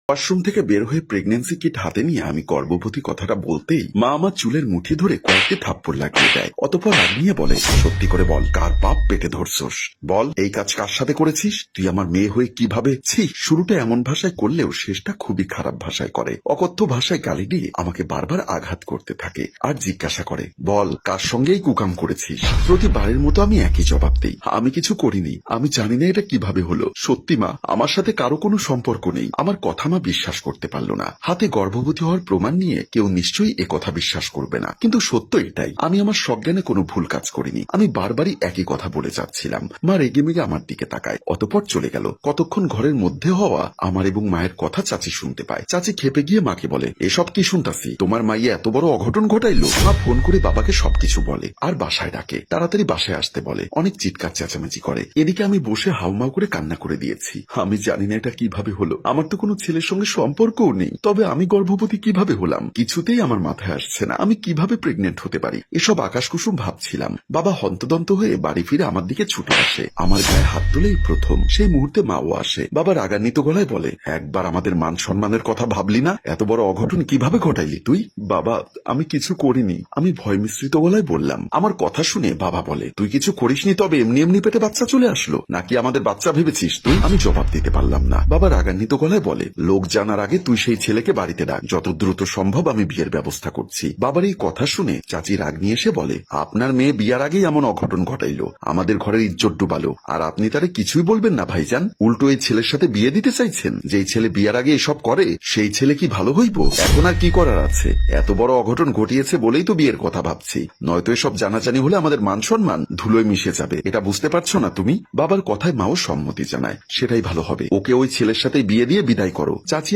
Washroom থেকে বের হয়ে প্রেগন্যান্সি কিট হাতে নিয়ে আমি গর্ভবতী কথাটা বলতেই মা আমার চুলের মুঠি ধরে কয়েকটি থাপ্পড় লাগিয়ে দেয়। অতঃপর রাগ নিয়ে বলে, সত্যি করে বল, কার পাপ পেটে ধরছস? বল, এই কাজ কার সাথে করেছিস? তুই আমার মেয়ে হয়ে কিভাবে? ছি! শুরুটা এমন ভাষায় করলেও শেষটা খুবই খারাপ ভাষায় করে। অকথ্য ভাষায় গালি দিয়ে আমাকে বারবার আঘাত করতে থাকে আর জিজ্ঞাসা করে, বল, কার সঙ্গেই কুকাম করেছিস? প্রতিবারের মতো আমি একই জবাব দিই, আমি কিছু করিনি। আমি জানি না এটা কিভাবে হলো। সত্যি মা, আমার সাথে কারো কোনো সম্পর্ক নেই। আমার কথা মা বিশ্বাস করতে পারল না। হাতে গর্ভবতী হওয়ার প্রমাণ নিয়ে কেউ নিশ্চয়ই এ কথা বিশ্বাস করবে না, কিন্তু সত্য এটাই, আমি আমার সজ্ঞানে কোনো ভুল কাজ করিনি। আমি বারবারই একই কথা বলে যাচ্ছিলাম। মা রেগে মেগে আমার দিকে তাকায়, অতঃপর চলে গেল। কতক্ষণ ঘরের মধ্যে হওয়া আমার এবং মায়ের কথা চাচি শুনতে পায়। চাচি খেপে গিয়ে মাকে বলে, এসব কি শুনতাছি? তোমার মাইয়া এত বড় অঘটন ঘটাইলো? মা ফোন করে বাবাকে সবকিছু বলে আর বাসায় ডাকে। তাড়াতাড়ি বাসায় আসতে বলে। অনেক চিৎকার চেঁচামেচি করে। এদিকে আমি বসে হাউমাউ করে কান্না করে দিয়েছি। আমি জানি না এটা কিভাবে হলো। আমার তো কোনো ছেলের সঙ্গে সম্পর্কও নেই। তবে আমি গর্ভবতী কিভাবে হলাম কিছুতেই আমার মাথায় আসছে না। আমি কিভাবে প্রেগনেন্ট হতে পারি? এসব আকাশকুসুম ভাবছিলাম। বাবা হন্তদন্ত হয়ে বাড়ি ফিরে আমার দিকে ছুটে আসে। আমার গায়ে হাত তুলেই প্রথম। সেই মুহূর্তে মাও আসে। বাবা রাগান্বিত গলায় বলে, একবার আমাদের মান সম্মানের কথা ভাবলি না? এত বড় অঘটন কিভাবে ঘটাইলি তুই? বাবা, আমি কিছু করিনি। আমি ভয় মিশ্রিত গলায় বললাম। আমার কথা শুনে বাবা বলে, তুই কিছু করিসনি, তবে এমনি এমনি পেটে বাচ্চা চলে আসলো নাকি আমাদের বাচ্চা ভেবেছিস তুই? আমি জবাব দিতে পারলাম না। বাবা রাগান্বিত গলায় বলে, লোক জানার আগে তুই সেই ছেলেকে বাড়িতে ডাক। যত দ্রুত সম্ভব আমি বিয়ের ব্যবস্থা করছি। বাবার এই কথা শুনে চাচি রাগ নিয়ে এসে বলে, আপনার মেয়ে বিয়ার আগেই এমন অঘটন ঘটাইলো, আমাদের ঘরের ইজ্জত ডুবালো, আর আপনি তারে কিছুই বলবেন না ভাইজান? উল্টো এই ছেলের সাথে বিয়ে দিতে চাইছেন? যেই ছেলে বিয়ার আগে এসব করে সেই ছেলে কি ভালো হইব? এখন আর কি করার আছে? এত বড় অঘটন ঘটিয়েছে বলেই তো বিয়ের কথা ভাবছি, নয়তো এসব জানাজানি হলে আমাদের মান সম্মান ধুলোয় মিশে যাবে। এটা বুঝতে পারছো না তুমি? বাবার কথায় মাও সম্মতি জানায়, সেটাই ভালো হবে। ওকে ওই ছেলের সাথে বিয়ে দিয়ে বিদায় করো। চাচি